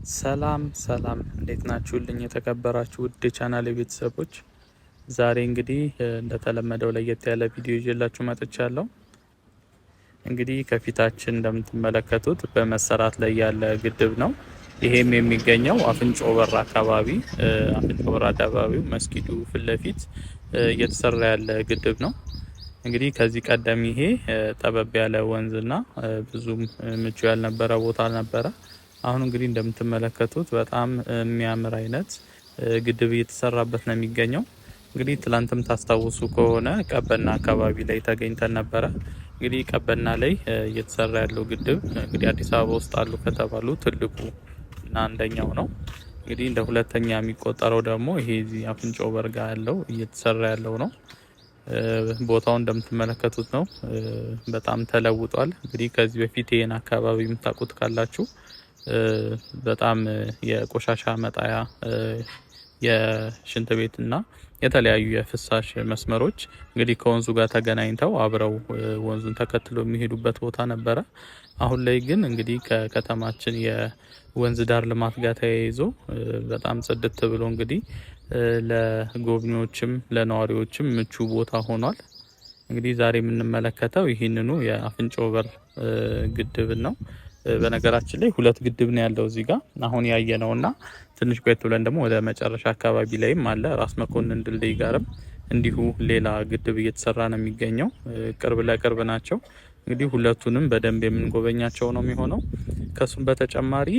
ሰላም ሰላም እንዴት ናችሁልኝ? የተከበራችሁ ውድ ቻናል ቤተሰቦች፣ ዛሬ እንግዲህ እንደተለመደው ለየት ያለ ቪዲዮ ይዤላችሁ መጥቻለሁ። እንግዲህ ከፊታችን እንደምትመለከቱት በመሰራት ላይ ያለ ግድብ ነው። ይሄም የሚገኘው አፍንጮ በር አካባቢ አፍንጮ በር አካባቢው መስጊዱ ፊት ለፊት እየተሰራ ያለ ግድብ ነው። እንግዲህ ከዚህ ቀደም ይሄ ጠበብ ያለ ወንዝና ብዙም ምቹ ያልነበረ ቦታ ነበረ። አሁን እንግዲህ እንደምትመለከቱት በጣም የሚያምር አይነት ግድብ እየተሰራበት ነው የሚገኘው። እንግዲህ ትላንትም ታስታውሱ ከሆነ ቀበና አካባቢ ላይ ተገኝተን ነበረ። እንግዲህ ቀበና ላይ እየተሰራ ያለው ግድብ እንግዲህ አዲስ አበባ ውስጥ አሉ ከተባሉ ትልቁ እና አንደኛው ነው። እንግዲህ እንደ ሁለተኛ የሚቆጠረው ደግሞ ይሄ እዚህ አፍንጮ በር ጋ ያለው እየተሰራ ያለው ነው። ቦታው እንደምትመለከቱት ነው። በጣም ተለውጧል። እንግዲህ ከዚህ በፊት ይሄን አካባቢ የምታውቁት ካላችሁ በጣም የቆሻሻ መጣያ የሽንት ቤትና የተለያዩ የፍሳሽ መስመሮች እንግዲህ ከወንዙ ጋር ተገናኝተው አብረው ወንዙን ተከትሎ የሚሄዱበት ቦታ ነበረ። አሁን ላይ ግን እንግዲህ ከከተማችን የወንዝ ዳር ልማት ጋር ተያይዞ በጣም ጽድት ብሎ እንግዲህ ለጎብኚዎችም ለነዋሪዎችም ምቹ ቦታ ሆኗል። እንግዲህ ዛሬ የምንመለከተው ይህንኑ የአፍንጮ በር ግድብን ነው። በነገራችን ላይ ሁለት ግድብ ነው ያለው እዚህ ጋር አሁን ያየነውና ትንሽ ቆይቶ ብለን ደግሞ ወደ መጨረሻ አካባቢ ላይም አለ ራስ መኮንን ድልድይ ጋርም እንዲሁ ሌላ ግድብ እየተሰራ ነው የሚገኘው። ቅርብ ለቅርብ ናቸው። እንግዲህ ሁለቱንም በደንብ የምንጎበኛቸው ነው የሚሆነው። ከሱም በተጨማሪ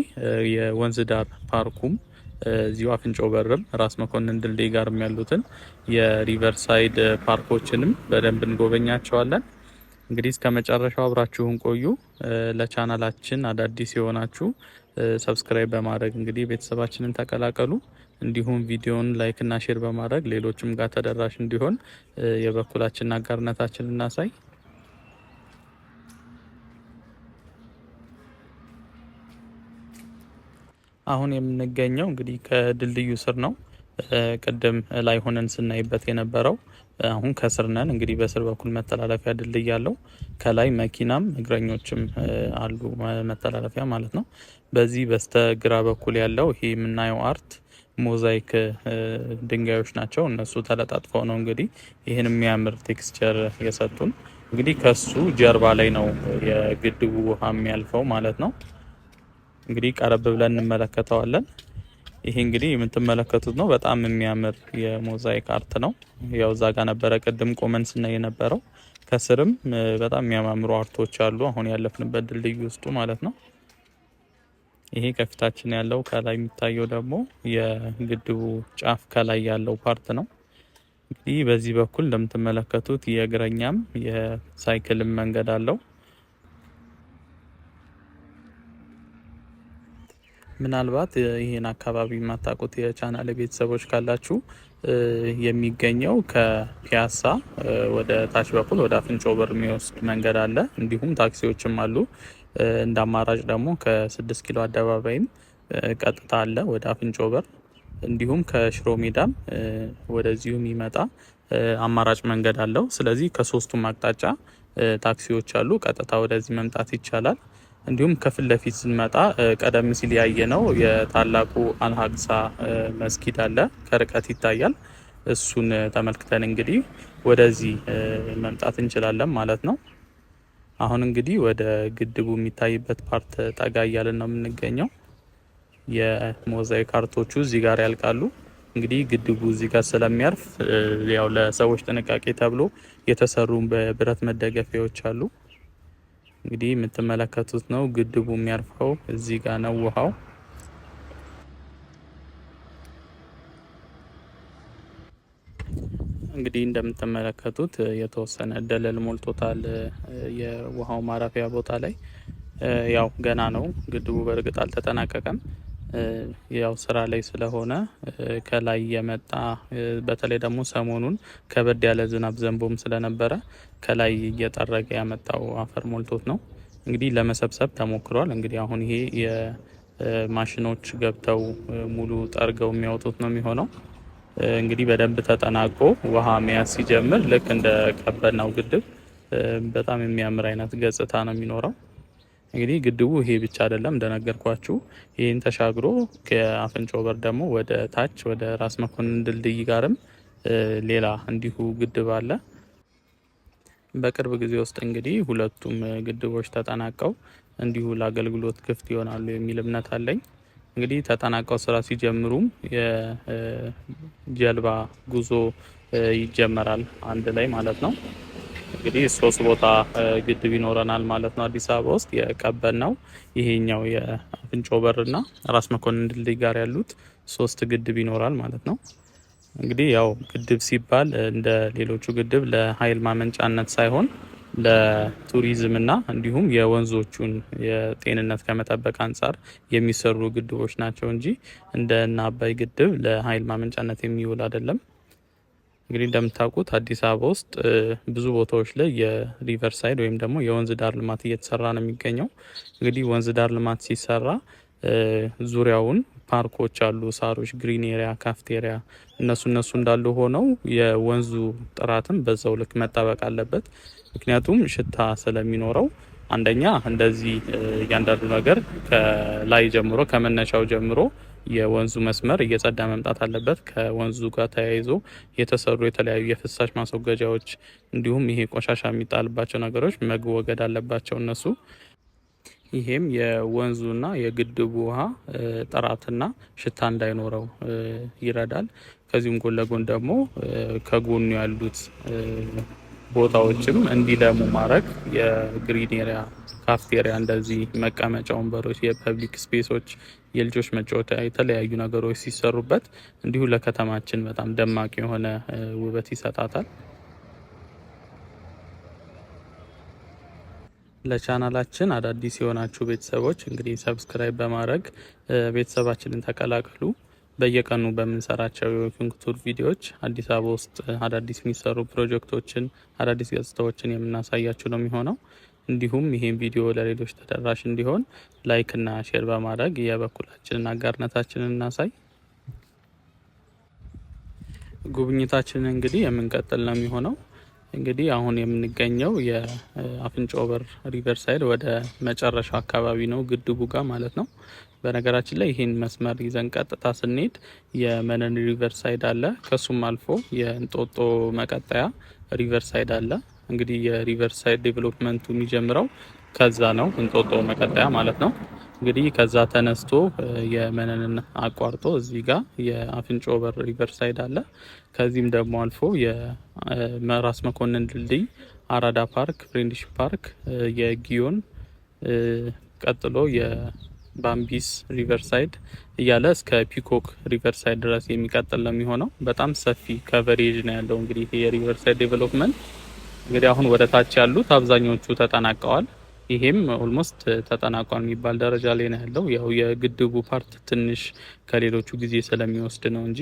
የወንዝ ዳር ፓርኩም እዚሁ አፍንጮ በርም ራስ መኮንን ድልድይ ጋርም ያሉትን የሪቨርሳይድ ፓርኮችንም በደንብ እንጎበኛቸዋለን። እንግዲህ እስከ መጨረሻው አብራችሁን ቆዩ። ለቻናላችን አዳዲስ የሆናችሁ ሰብስክራይብ በማድረግ እንግዲህ ቤተሰባችንን ተቀላቀሉ። እንዲሁም ቪዲዮውን ላይክ እና ሼር በማድረግ ሌሎችም ጋር ተደራሽ እንዲሆን የበኩላችንን አጋርነታችንን እናሳይ። አሁን የምንገኘው እንግዲህ ከድልድዩ ስር ነው። ቅድም ላይ ሆነን ስናይበት የነበረው አሁን ከስር ነን። እንግዲህ በስር በኩል መተላለፊያ ድልድይ ያለው ከላይ መኪናም እግረኞችም አሉ መተላለፊያ ማለት ነው። በዚህ በስተግራ በኩል ያለው ይሄ የምናየው አርት ሞዛይክ ድንጋዮች ናቸው። እነሱ ተለጣጥፈው ነው እንግዲህ ይህን የሚያምር ቴክስቸር የሰጡን። እንግዲህ ከሱ ጀርባ ላይ ነው የግድቡ ውሃ የሚያልፈው ማለት ነው። እንግዲህ ቀረብ ብለን እንመለከተዋለን። ይሄ እንግዲህ የምትመለከቱት ነው። በጣም የሚያምር የሞዛይክ አርት ነው። ያው እዛ ጋር ነበረ ቅድም ቆመን ስናይ የነበረው። ከስርም በጣም የሚያማምሩ አርቶች አሉ አሁን ያለፍንበት ድልድይ ውስጡ ማለት ነው። ይሄ ከፊታችን ያለው ከላይ የሚታየው ደግሞ የግድቡ ጫፍ ከላይ ያለው ፓርት ነው። እንግዲህ በዚህ በኩል እንደምትመለከቱት የእግረኛም የሳይክልም መንገድ አለው። ምናልባት ይሄን አካባቢ የማታውቁት የቻናል ቤተሰቦች ካላችሁ የሚገኘው ከፒያሳ ወደ ታች በኩል ወደ አፍንጮ በር የሚወስድ መንገድ አለ። እንዲሁም ታክሲዎችም አሉ። እንደ አማራጭ ደግሞ ከ6 ኪሎ አደባባይም ቀጥታ አለ ወደ አፍንጮ በር። እንዲሁም ከሽሮ ሜዳም ወደዚሁ የሚመጣ አማራጭ መንገድ አለው። ስለዚህ ከሶስቱም አቅጣጫ ታክሲዎች አሉ። ቀጥታ ወደዚህ መምጣት ይቻላል። እንዲሁም ከፊት ለፊት ስንመጣ ቀደም ሲል ያየነው የታላቁ አልሀቅሳ መስጊድ አለ፣ ከርቀት ይታያል። እሱን ተመልክተን እንግዲህ ወደዚህ መምጣት እንችላለን ማለት ነው። አሁን እንግዲህ ወደ ግድቡ የሚታይበት ፓርት ጠጋ እያለን ነው የምንገኘው። የሞዛይክ አርቶቹ እዚህ ጋር ያልቃሉ። እንግዲህ ግድቡ እዚህ ጋር ስለሚያርፍ ያው ለሰዎች ጥንቃቄ ተብሎ የተሰሩ በብረት መደገፊያዎች አሉ። እንግዲህ የምትመለከቱት ነው ግድቡ የሚያርፈው እዚህ ጋር ነው ውሃው። እንግዲህ እንደምትመለከቱት የተወሰነ ደለል ሞልቶታል የውሃው ማረፊያ ቦታ ላይ። ያው ገና ነው ግድቡ በእርግጥ አልተጠናቀቀም። ያው ስራ ላይ ስለሆነ ከላይ የመጣ በተለይ ደግሞ ሰሞኑን ከበድ ያለ ዝናብ ዘንቦም ስለነበረ ከላይ እየጠረገ ያመጣው አፈር ሞልቶት ነው እንግዲህ ለመሰብሰብ ተሞክሯል። እንግዲህ አሁን ይሄ የማሽኖች ገብተው ሙሉ ጠርገው የሚያወጡት ነው የሚሆነው። እንግዲህ በደንብ ተጠናቆ ውሃ መያዝ ሲጀምር ልክ እንደ ቀበናው ግድብ በጣም የሚያምር አይነት ገጽታ ነው የሚኖረው። እንግዲህ ግድቡ ይሄ ብቻ አይደለም እንደነገርኳችሁ። ይህን ተሻግሮ ከአፍንጮ በር ደግሞ ወደ ታች ወደ ራስ መኮንን ድልድይ ጋርም ሌላ እንዲሁ ግድብ አለ። በቅርብ ጊዜ ውስጥ እንግዲህ ሁለቱም ግድቦች ተጠናቀው እንዲሁ ለአገልግሎት ክፍት ይሆናሉ የሚል እምነት አለኝ። እንግዲህ ተጠናቀው ስራ ሲጀምሩም የጀልባ ጉዞ ይጀመራል አንድ ላይ ማለት ነው። እንግዲህ 3 ቦታ ግድብ ይኖረናል ማለት ነው አዲስ አበባ ውስጥ። የቀበናው ይሄኛው የአፍንጮ በርና ራስ መኮንን ድልድይ ጋር ያሉት 3 ግድብ ይኖራል ማለት ነው። እንግዲህ ያው ግድብ ሲባል እንደ ሌሎቹ ግድብ ለኃይል ማመንጫነት ሳይሆን ለቱሪዝምና እንዲሁም የወንዞቹን የጤንነት ከመጠበቅ አንጻር የሚሰሩ ግድቦች ናቸው እንጂ እንደ አባይ ግድብ ለኃይል ማመንጫነት የሚውል አይደለም። እንግዲህ እንደምታውቁት አዲስ አበባ ውስጥ ብዙ ቦታዎች ላይ የሪቨር ሳይድ ወይም ደግሞ የወንዝ ዳር ልማት እየተሰራ ነው የሚገኘው። እንግዲህ ወንዝ ዳር ልማት ሲሰራ ዙሪያውን ፓርኮች አሉ፣ ሳሮች፣ ግሪን ኤሪያ፣ ካፍቴሪያ እነሱ እንዳሉ ሆነው የወንዙ ጥራትም በዛው ልክ መጠበቅ አለበት። ምክንያቱም ሽታ ስለሚኖረው አንደኛ እንደዚህ እያንዳንዱ ነገር ከላይ ጀምሮ ከመነሻው ጀምሮ የወንዙ መስመር እየጸዳ መምጣት አለበት። ከወንዙ ጋር ተያይዞ የተሰሩ የተለያዩ የፍሳሽ ማስወገጃዎች እንዲሁም ይሄ ቆሻሻ የሚጣልባቸው ነገሮች መወገድ አለባቸው እነሱ። ይሄም የወንዙና የግድቡ ውሃ ጥራትና ሽታ እንዳይኖረው ይረዳል። ከዚህም ጎን ለጎን ደግሞ ከጎኑ ያሉት ቦታዎችም እንዲለሙ ማድረግ የግሪን ኤሪያ፣ ካፍቴሪያ፣ እንደዚህ መቀመጫ ወንበሮች፣ የፐብሊክ ስፔሶች፣ የልጆች መጫወቻ የተለያዩ ነገሮች ሲሰሩበት እንዲሁ ለከተማችን በጣም ደማቅ የሆነ ውበት ይሰጣታል። ለቻናላችን አዳዲስ የሆናችሁ ቤተሰቦች እንግዲህ ሰብስክራይብ በማድረግ ቤተሰባችንን ተቀላቀሉ። በየቀኑ በምንሰራቸው የወኪንግ ቱር ቪዲዮዎች አዲስ አበባ ውስጥ አዳዲስ የሚሰሩ ፕሮጀክቶችን፣ አዳዲስ ገጽታዎችን የምናሳያችሁ ነው የሚሆነው። እንዲሁም ይሄን ቪዲዮ ለሌሎች ተደራሽ እንዲሆን ላይክ እና ሼር በማድረግ የበኩላችንን አጋርነታችንን እናሳይ። ጉብኝታችንን እንግዲህ የምንቀጥል ነው የሚሆነው። እንግዲህ አሁን የምንገኘው የአፍንጮ በር ሪቨር ሳይድ ወደ መጨረሻው አካባቢ ነው፣ ግድቡ ጋር ማለት ነው። በነገራችን ላይ ይህን መስመር ይዘን ቀጥታ ስንሄድ የመነን ሪቨር ሳይድ አለ። ከሱም አልፎ የእንጦጦ መቀጠያ ሪቨር ሳይድ አለ። እንግዲህ የሪቨር ሳይድ ዴቨሎፕመንቱ የሚጀምረው ከዛ ነው፣ እንጦጦ መቀጠያ ማለት ነው። እንግዲህ ከዛ ተነስቶ የመነንን አቋርጦ እዚህ ጋር የአፍንጮ በር ሪቨር ሳይድ አለ። ከዚህም ደግሞ አልፎ የራስ መኮንን ድልድይ፣ አራዳ ፓርክ፣ ፍሬንድሺፕ ፓርክ፣ የጊዮን ቀጥሎ የባምቢስ ሪቨር ሳይድ እያለ እስከ ፒኮክ ሪቨር ሳይድ ድረስ የሚቀጥል ነው የሚሆነው። በጣም ሰፊ ከቨሬጅ ነው ያለው እንግዲህ የሪቨር ሳይድ ዴቨሎፕመንት። እንግዲህ አሁን ወደ ታች ያሉት አብዛኞቹ ተጠናቀዋል። ይሄም ኦልሞስት ተጠናቋል የሚባል ደረጃ ላይ ነው ያለው። ያው የግድቡ ፓርት ትንሽ ከሌሎቹ ጊዜ ስለሚወስድ ነው እንጂ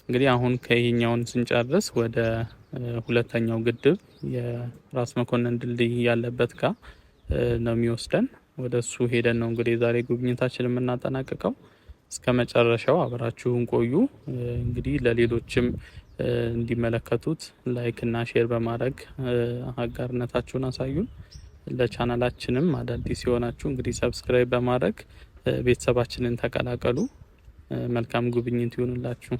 እንግዲህ አሁን ከይሄኛውን ስንጨርስ ወደ ሁለተኛው ግድብ የራስ መኮንን ድልድይ ያለበት ጋር ነው የሚወስደን። ወደ እሱ ሄደን ነው እንግዲህ ዛሬ ጉብኝታችን የምናጠናቅቀው። እስከ መጨረሻው አብራችሁን ቆዩ። እንግዲህ ለሌሎችም እንዲመለከቱት ላይክ እና ሼር በማድረግ አጋርነታችሁን አሳዩን። ለቻናላችንም አዳዲስ የሆናችሁ እንግዲህ ሰብስክራይብ በማድረግ ቤተሰባችንን ተቀላቀሉ። መልካም ጉብኝት ይሁንላችሁ።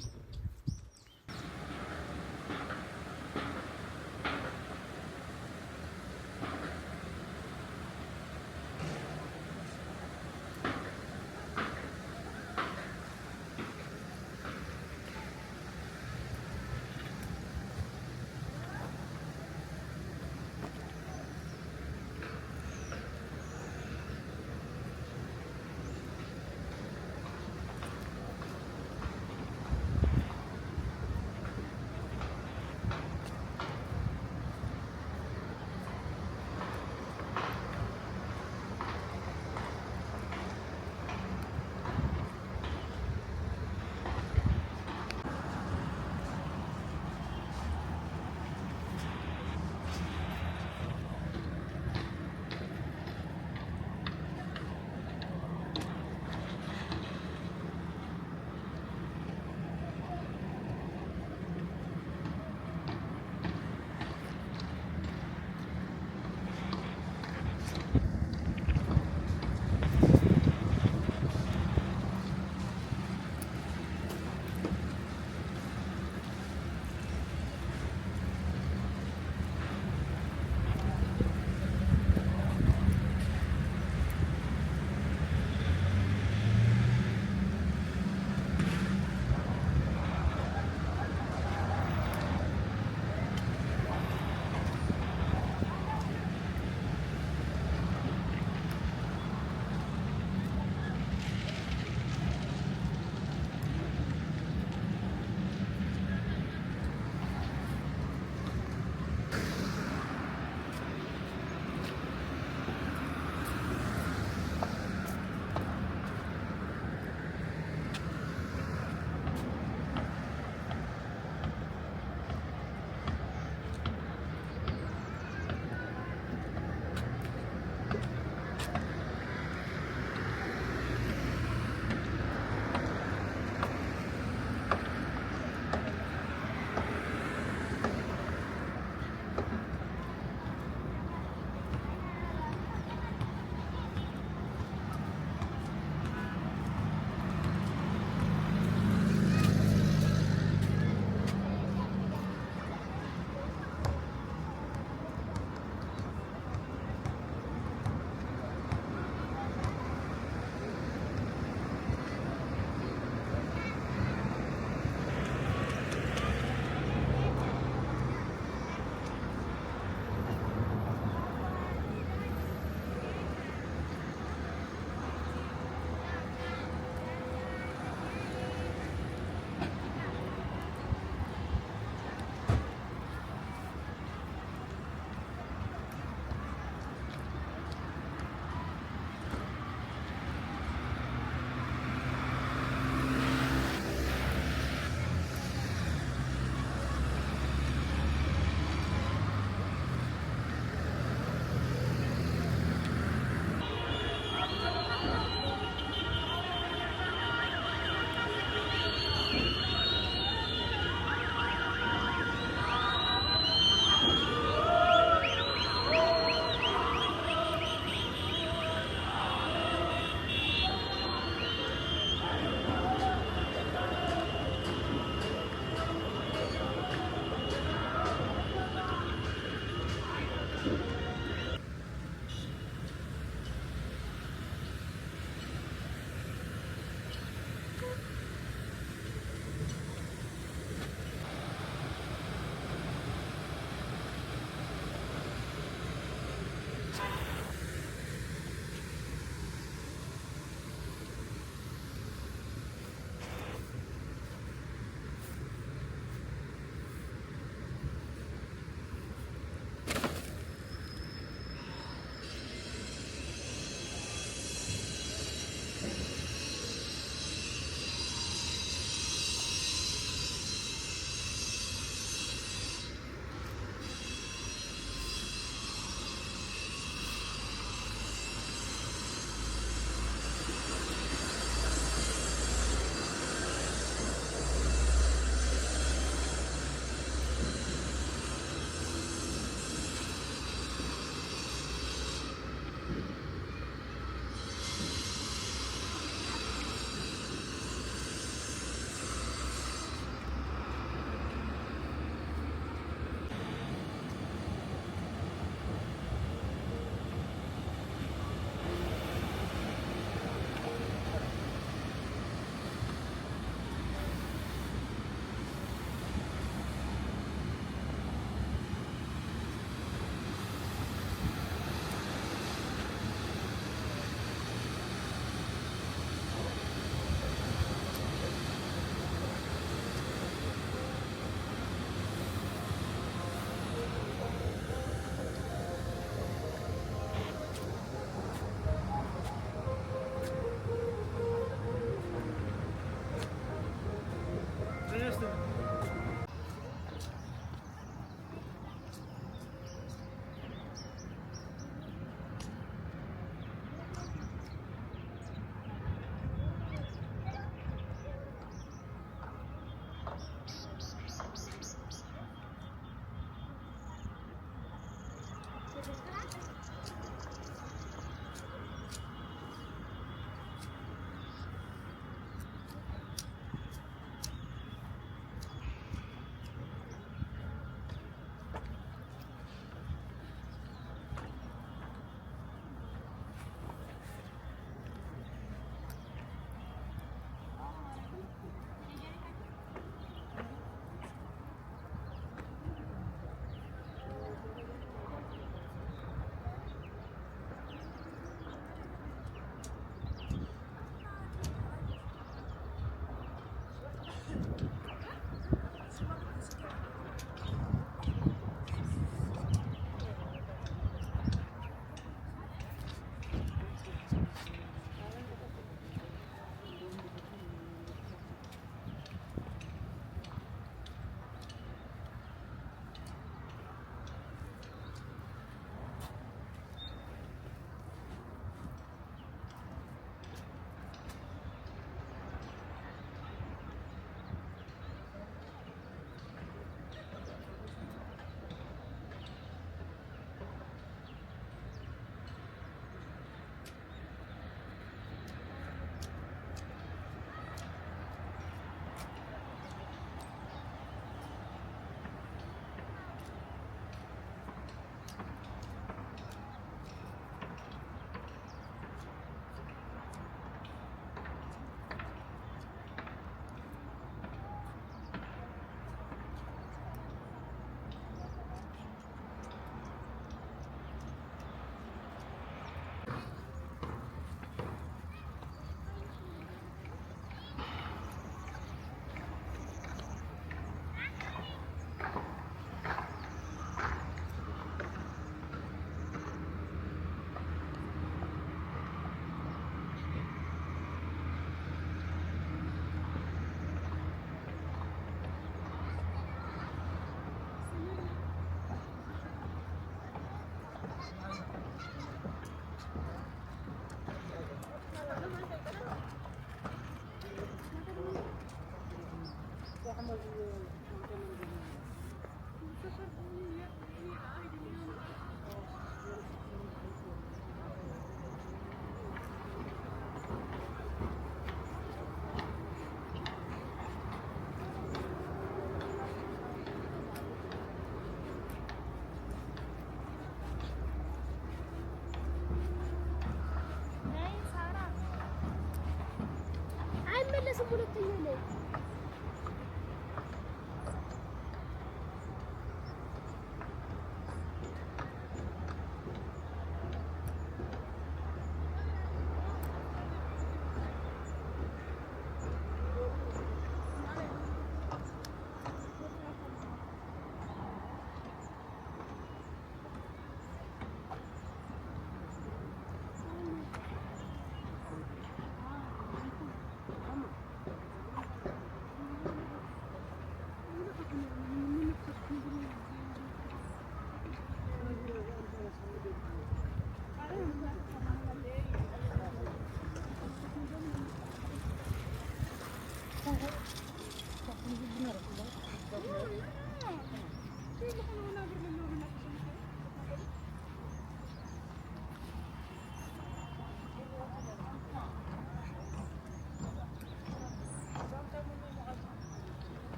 አይመለስም። ሁለተኛ ላይ